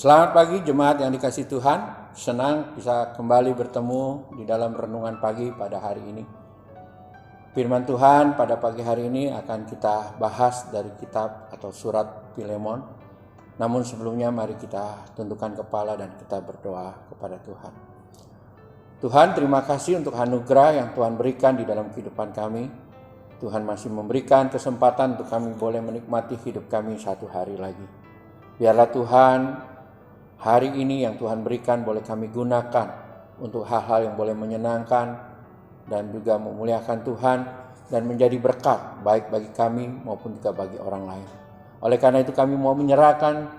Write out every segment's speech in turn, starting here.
Selamat pagi jemaat yang dikasihi Tuhan. Senang bisa kembali bertemu di dalam renungan pagi pada hari ini. Firman Tuhan pada pagi hari ini akan kita bahas dari kitab atau surat Filemon. Namun sebelumnya mari kita tundukkan kepala dan kita berdoa kepada Tuhan. Tuhan, terima kasih untuk anugerah yang Tuhan berikan di dalam kehidupan kami. Tuhan masih memberikan kesempatan untuk kami boleh menikmati hidup kami satu hari lagi. Biarlah Tuhan, hari ini yang Tuhan berikan boleh kami gunakan untuk hal-hal yang boleh menyenangkan dan juga memuliakan Tuhan dan menjadi berkat baik bagi kami maupun juga bagi orang lain. Oleh karena itu kami mau menyerahkan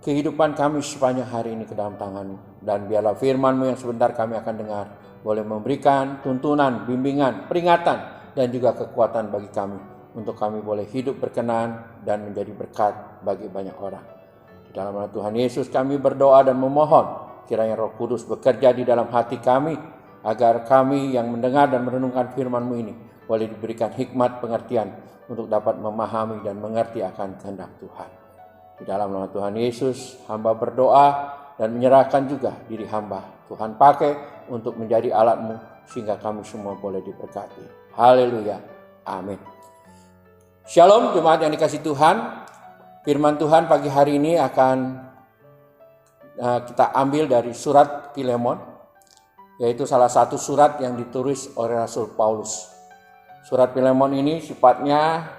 kehidupan kami sepanjang hari ini ke dalam tangan-Mu. Dan biarlah firman-Mu yang sebentar kami akan dengar boleh memberikan tuntunan, bimbingan, peringatan dan juga kekuatan bagi kami untuk kami boleh hidup berkenan dan menjadi berkat bagi banyak orang. Di dalam nama Tuhan Yesus kami berdoa dan memohon kiranya Roh Kudus bekerja di dalam hati kami agar kami yang mendengar dan merenungkan firman-Mu ini boleh diberikan hikmat pengertian untuk dapat memahami dan mengerti akan kehendak Tuhan. Di dalam nama Tuhan Yesus hamba berdoa dan menyerahkan juga diri hamba. Tuhan pakai untuk menjadi alat-Mu sehingga kami semua boleh diberkati. Haleluya. Amin. Shalom jemaat yang dikasihi Tuhan. Firman Tuhan pagi hari ini akan kita ambil dari surat Filemon, yaitu salah satu surat yang ditulis oleh Rasul Paulus. Surat Filemon ini sifatnya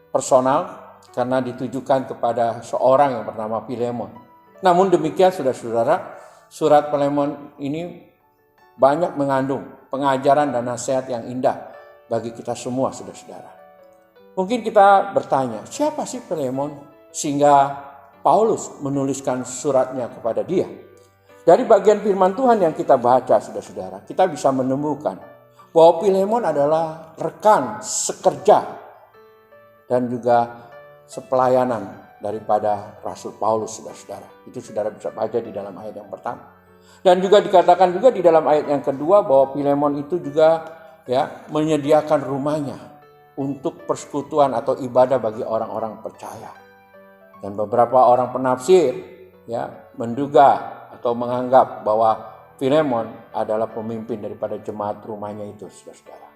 personal karena ditujukan kepada seorang yang bernama Filemon. Namun demikian saudara-saudara, surat Filemon ini banyak mengandung pengajaran dan nasihat yang indah bagi kita semua saudara-saudara. Mungkin kita bertanya, siapa sih Filemon? Sehingga Paulus menuliskan suratnya kepada dia. Dari bagian firman Tuhan yang kita baca saudara-saudara, kita bisa menemukan bahwa Filemon adalah rekan sekerja dan juga sepelayanan daripada Rasul Paulus saudara-saudara. Itu saudara bisa baca di dalam ayat yang pertama. Dan juga dikatakan juga di dalam ayat yang kedua bahwa Filemon itu juga menyediakan rumahnya untuk persekutuan atau ibadah bagi orang-orang percaya. Dan beberapa orang penafsir menduga atau menganggap bahwa Filemon adalah pemimpin daripada jemaat rumahnya itu, saudara-saudara.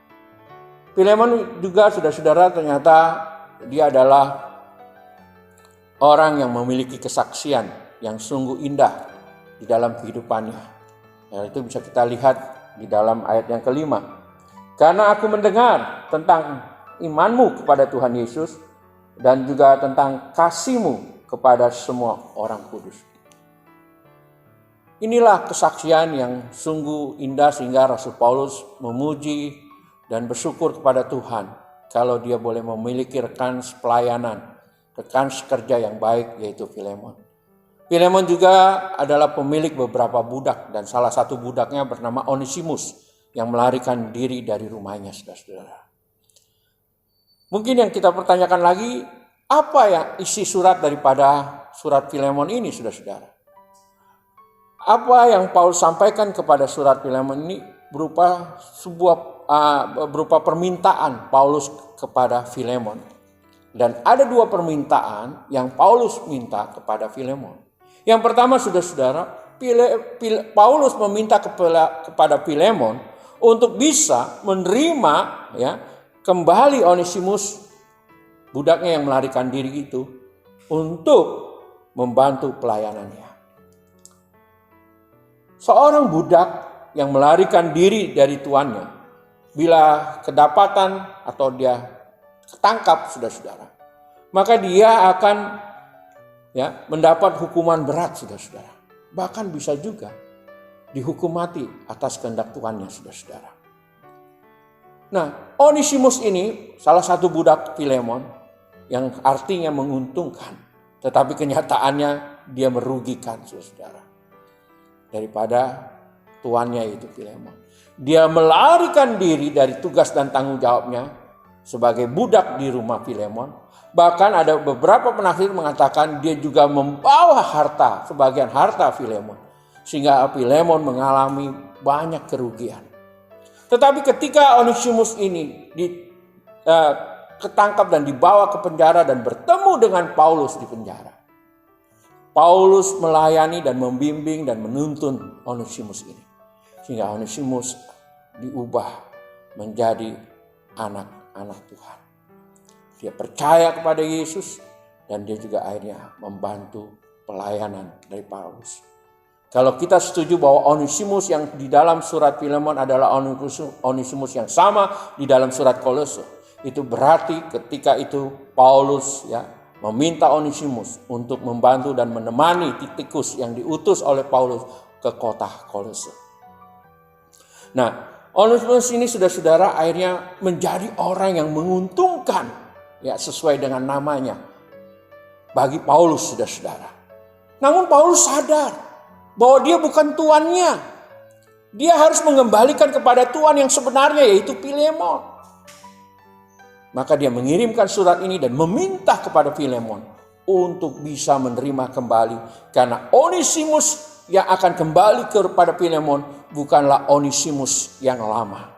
Filemon juga, saudara-saudara, ternyata dia adalah orang yang memiliki kesaksian yang sungguh indah di dalam kehidupannya. Dan itu bisa kita lihat di dalam ayat yang kelima. Karena aku mendengar tentang imanmu kepada Tuhan Yesus dan juga tentang kasih-Mu kepada semua orang kudus. Inilah kesaksian yang sungguh indah sehingga Rasul Paulus memuji dan bersyukur kepada Tuhan kalau dia boleh memiliki rekan sepelayanan, rekan sekerja yang baik, yaitu Filemon. Filemon juga adalah pemilik beberapa budak dan salah satu budaknya bernama Onesimus yang melarikan diri dari rumahnya, saudara-saudara. Mungkin yang kita pertanyakan lagi, apa yang isi surat daripada surat Filemon ini, saudara-saudara? Apa yang Paulus sampaikan kepada surat Filemon ini berupa permintaan Paulus kepada Filemon. Dan ada dua permintaan yang Paulus minta kepada Filemon. Yang pertama, saudara-saudara, Paulus meminta kepada Filemon untuk bisa menerima kembali Onesimus, budaknya yang melarikan diri itu, untuk membantu pelayanannya. Seorang budak yang melarikan diri dari tuannya, bila kedapatan atau dia ketangkap, saudara-saudara, maka dia akan mendapat hukuman berat, saudara-saudara. Bahkan bisa juga dihukum mati atas kehendak tuannya, saudara-saudara. Nah, Onesimus ini salah satu budak Filemon yang artinya menguntungkan, tetapi kenyataannya dia merugikan, saudara, daripada tuannya itu Filemon. Dia melarikan diri dari tugas dan tanggung jawabnya sebagai budak di rumah Filemon. Bahkan ada beberapa penafsir mengatakan dia juga membawa harta, sebagian harta Filemon, sehingga Filemon mengalami banyak kerugian. Tetapi ketika Onesimus ini ketangkap dan dibawa ke penjara dan bertemu dengan Paulus di penjara, Paulus melayani dan membimbing dan menuntun Onesimus ini. Sehingga Onesimus diubah menjadi anak-anak Tuhan. Dia percaya kepada Yesus dan dia juga akhirnya membantu pelayanan dari Paulus. Kalau kita setuju bahwa Onesimus yang di dalam surat Filemon adalah Onesimus yang sama di dalam surat Kolose, itu berarti ketika itu Paulus meminta Onesimus untuk membantu dan menemani Titikus yang diutus oleh Paulus ke kota Kolose. Nah, Onesimus ini saudara-saudara akhirnya menjadi orang yang menguntungkan sesuai dengan namanya bagi Paulus, saudara-saudara. Namun Paulus sadar bahwa dia bukan tuannya. Dia harus mengembalikan kepada Tuhan yang sebenarnya, yaitu Filemon. Maka dia mengirimkan surat ini dan meminta kepada Filemon untuk bisa menerima kembali. Karena Onesimus yang akan kembali kepada Filemon bukanlah Onesimus yang lama.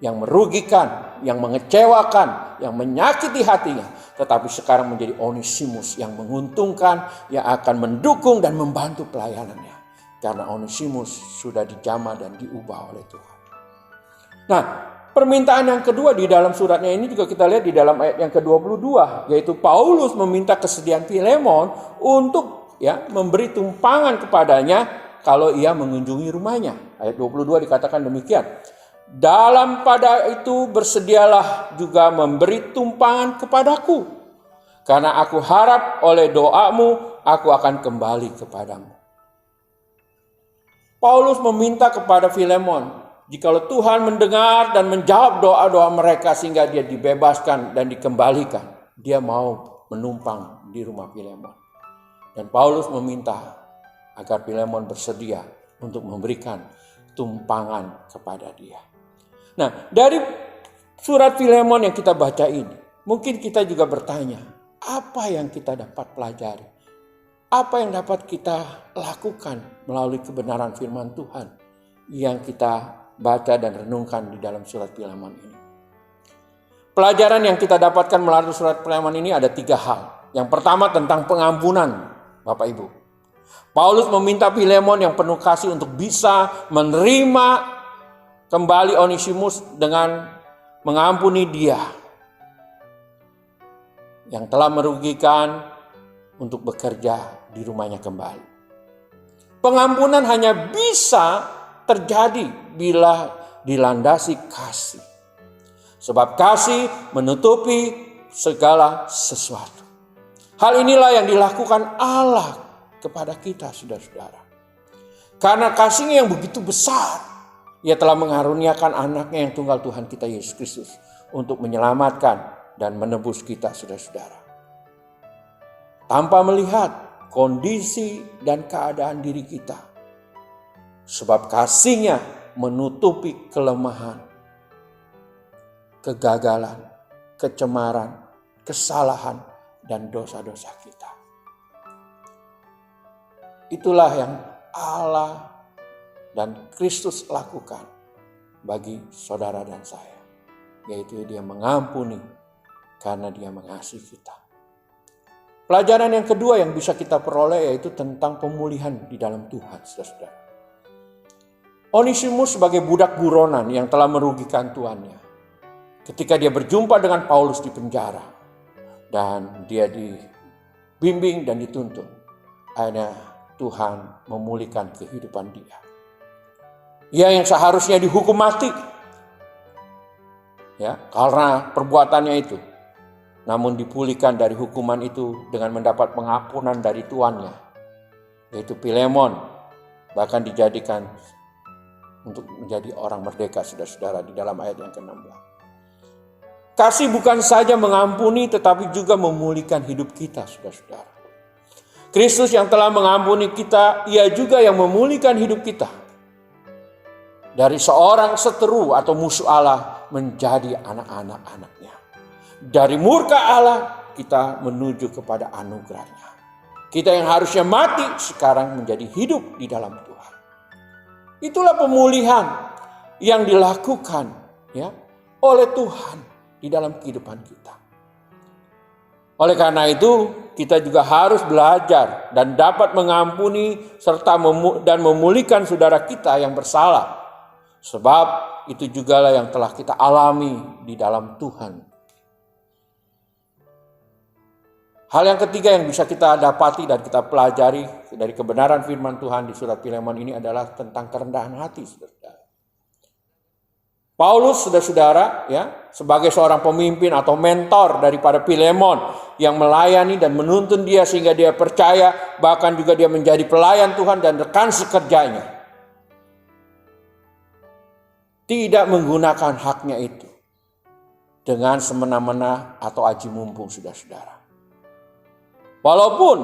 Yang merugikan, yang mengecewakan, yang menyakiti hatinya. Tetapi sekarang menjadi Onesimus yang menguntungkan, yang akan mendukung dan membantu pelayanannya. Karena Onesimus sudah dijamah dan diubah oleh Tuhan. Nah, permintaan yang kedua di dalam suratnya ini juga kita lihat di dalam ayat yang ke-22. Yaitu Paulus meminta kesediaan Filemon untuk memberi tumpangan kepadanya kalau ia mengunjungi rumahnya. Ayat 22 dikatakan demikian. Dalam pada itu bersedialah juga memberi tumpangan kepadaku. Karena aku harap oleh doamu aku akan kembali kepadamu. Paulus meminta kepada Filemon, jikalau Tuhan mendengar dan menjawab doa-doa mereka sehingga dia dibebaskan dan dikembalikan, dia mau menumpang di rumah Filemon. Dan Paulus meminta agar Filemon bersedia untuk memberikan tumpangan kepada dia. Nah, dari surat Filemon yang kita baca ini, mungkin kita juga bertanya, apa yang kita dapat pelajari? Apa yang dapat kita lakukan melalui kebenaran firman Tuhan yang kita baca dan renungkan di dalam surat Filemon ini? Pelajaran yang kita dapatkan melalui surat Filemon ini ada 3 hal. Yang pertama tentang pengampunan, Bapak Ibu. Paulus meminta Filemon yang penuh kasih untuk bisa menerima kembali Onesimus dengan mengampuni dia yang telah merugikan untuk bekerja di rumahnya kembali. Pengampunan hanya bisa terjadi bila dilandasi kasih. Sebab kasih menutupi segala sesuatu. Hal inilah yang dilakukan Allah kepada kita, saudara-saudara. Karena kasihnya yang begitu besar, Ia telah mengaruniakan anaknya yang tunggal Tuhan kita Yesus Kristus untuk menyelamatkan dan menebus kita, saudara-saudara. Tanpa melihat kondisi dan keadaan diri kita. Sebab kasihnya menutupi kelemahan, kegagalan, kecemaran, kesalahan, dan dosa-dosa kita. Itulah yang Allah dan Kristus lakukan bagi saudara dan saya. Yaitu dia mengampuni karena dia mengasihi kita. Pelajaran yang kedua yang bisa kita peroleh yaitu tentang pemulihan di dalam Tuhan, saudara-saudara. Onesimus sebagai budak buronan yang telah merugikan tuannya. Ketika dia berjumpa dengan Paulus di penjara dan dia dibimbing dan dituntun, akhirnya Tuhan memulihkan kehidupan dia. Ia yang seharusnya dihukum mati karena perbuatannya itu, namun dipulihkan dari hukuman itu dengan mendapat pengampunan dari tuannya, yaitu Filemon, bahkan dijadikan untuk menjadi orang merdeka, saudara-saudara, di dalam ayat yang ke-16. Kasih bukan saja mengampuni tetapi juga memulihkan hidup kita, saudara-saudara. Kristus yang telah mengampuni kita, Ia juga yang memulihkan hidup kita. Dari seorang seteru atau musuh Allah menjadi anak-anak-anaknya. Dari murka Allah kita menuju kepada anugerahnya. Kita yang harusnya mati sekarang menjadi hidup di dalam Tuhan. Itulah pemulihan yang dilakukan oleh Tuhan di dalam kehidupan kita. Oleh karena itu kita juga harus belajar dan dapat mengampuni serta memulihkan saudara kita yang bersalah. Sebab itu jugalah yang telah kita alami di dalam Tuhan. Hal yang ketiga yang bisa kita dapati dan kita pelajari dari kebenaran firman Tuhan di surat Filemon ini adalah tentang kerendahan hati, saudara. Paulus, saudara-saudara, ya, sebagai seorang pemimpin atau mentor daripada Filemon yang melayani dan menuntun dia sehingga dia percaya, bahkan juga dia menjadi pelayan Tuhan dan rekan sekerjanya. Tidak menggunakan haknya itu dengan semena-mena atau aji mumpung, saudara-saudara. Walaupun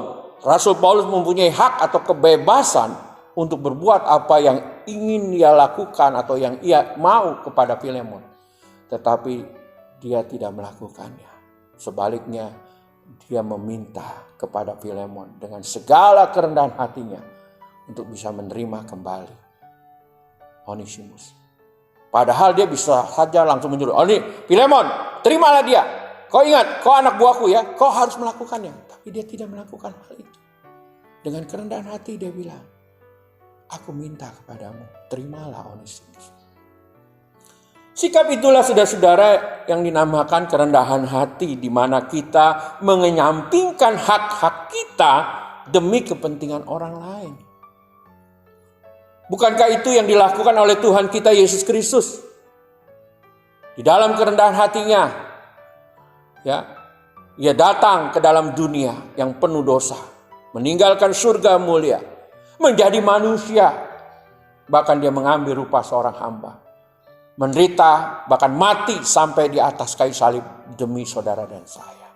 Rasul Paulus mempunyai hak atau kebebasan untuk berbuat apa yang ingin dia lakukan atau yang ia mau kepada Filemon, tetapi dia tidak melakukannya. Sebaliknya, dia meminta kepada Filemon dengan segala kerendahan hatinya untuk bisa menerima kembali Onesimus. Padahal dia bisa saja langsung menyuruh, Filemon, terimalah dia. Kau ingat, kau anak buahku ya, kau harus melakukannya. Tapi dia tidak melakukan hal itu. Dengan kerendahan hati dia bilang, aku minta kepadamu, terimalah Onesimus. Sikap itulah saudara-saudara yang dinamakan kerendahan hati, di mana kita mengenyampingkan hak-hak kita demi kepentingan orang lain. Bukankah itu yang dilakukan oleh Tuhan kita Yesus Kristus? Di dalam kerendahan hatinya, ya, ia datang ke dalam dunia yang penuh dosa, meninggalkan surga mulia, menjadi manusia, bahkan dia mengambil rupa seorang hamba, menderita, bahkan mati sampai di atas kayu salib demi saudara dan saya.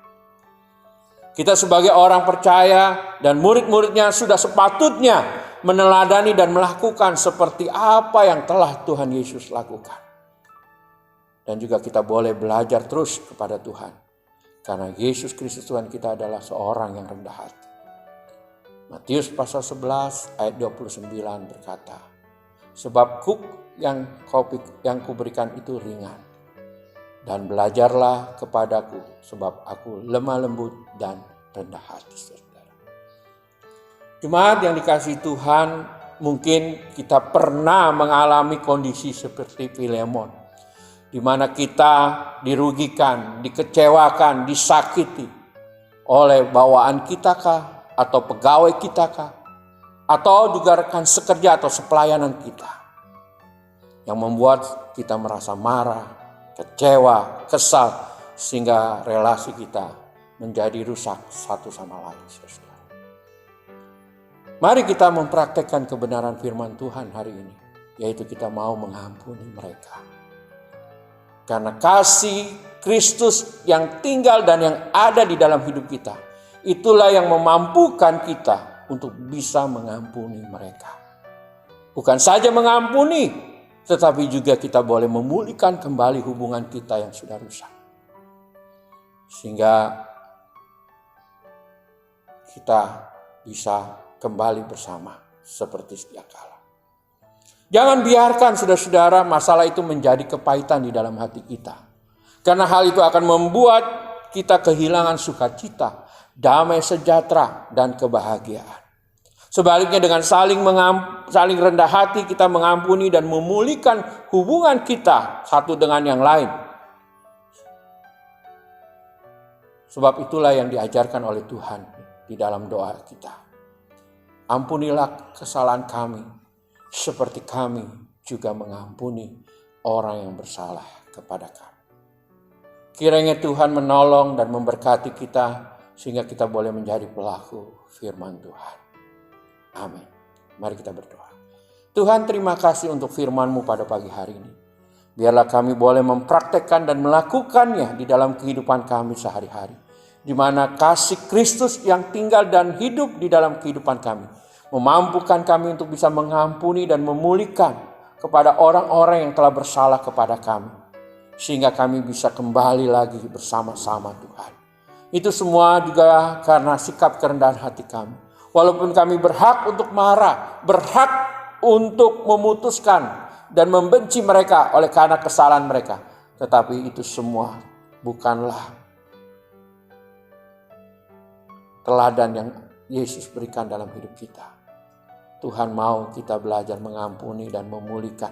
Kita sebagai orang percaya dan murid-muridnya sudah sepatutnya meneladani dan melakukan seperti apa yang telah Tuhan Yesus lakukan. Dan juga kita boleh belajar terus kepada Tuhan. Karena Yesus Kristus Tuhan kita adalah seorang yang rendah hati. Matius pasal 11 ayat 29 berkata, sebab kuk yang kuberikan itu ringan. Dan belajarlah kepadaku sebab aku lemah lembut dan rendah hati, saudara. Jemaat yang dikasihi Tuhan, mungkin kita pernah mengalami kondisi seperti Filemon, di mana kita dirugikan, dikecewakan, disakiti oleh bawaan kita kah, atau pegawai kita kah, atau juga rekan sekerja atau sepelayanan kita, yang membuat kita merasa marah, kecewa, kesal, sehingga relasi kita menjadi rusak satu sama lain. Mari kita mempraktekkan kebenaran firman Tuhan hari ini, yaitu kita mau mengampuni mereka. Karena kasih Kristus yang tinggal dan yang ada di dalam hidup kita, itulah yang memampukan kita untuk bisa mengampuni mereka. Bukan saja mengampuni, tetapi juga kita boleh memulihkan kembali hubungan kita yang sudah rusak. Sehingga kita bisa kembali bersama seperti sedia kala. Jangan biarkan saudara-saudara masalah itu menjadi kepahitan di dalam hati kita. Karena hal itu akan membuat kita kehilangan sukacita, damai sejahtera, dan kebahagiaan. Sebaliknya dengan saling rendah hati kita mengampuni dan memulihkan hubungan kita satu dengan yang lain. Sebab itulah yang diajarkan oleh Tuhan di dalam doa kita. Ampunilah kesalahan kami seperti kami juga mengampuni orang yang bersalah kepada kami. Kiranya Tuhan menolong dan memberkati kita sehingga kita boleh menjadi pelaku firman Tuhan. Amin. Mari kita berdoa. Tuhan, terima kasih untuk firman-Mu pada pagi hari ini. Biarlah kami boleh mempraktekkan dan melakukannya di dalam kehidupan kami sehari-hari. Di mana kasih Kristus yang tinggal dan hidup di dalam kehidupan kami memampukan kami untuk bisa mengampuni dan memulihkan kepada orang-orang yang telah bersalah kepada kami. Sehingga kami bisa kembali lagi bersama-sama Tuhan. Itu semua juga karena sikap kerendahan hati kami. Walaupun kami berhak untuk marah, berhak untuk memutuskan dan membenci mereka oleh karena kesalahan mereka. Tetapi itu semua bukanlah teladan yang Yesus berikan dalam hidup kita. Tuhan mau kita belajar mengampuni dan memulihkan,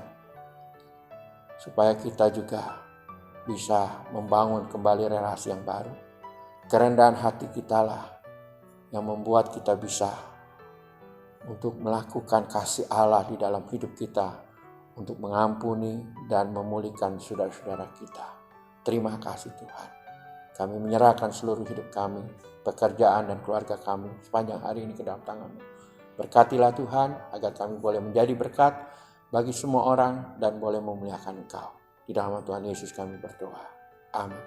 supaya kita juga bisa membangun kembali relasi yang baru. Kerendahan hati kita lah yang membuat kita bisa untuk melakukan kasih Allah di dalam hidup kita, untuk mengampuni dan memulihkan saudara-saudara kita. Terima kasih Tuhan. Kami menyerahkan seluruh hidup kami, pekerjaan dan keluarga kami sepanjang hari ini ke dalam tangan-Mu. Berkatilah Tuhan, agar kami boleh menjadi berkat bagi semua orang dan boleh memuliakan Engkau. Di dalam Tuhan Yesus kami berdoa. Amin.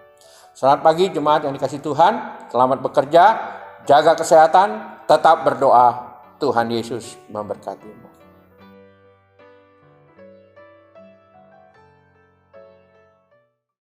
Selamat pagi jemaat yang dikasihi Tuhan. Selamat bekerja, jaga kesehatan, tetap berdoa. Tuhan Yesus memberkatimu.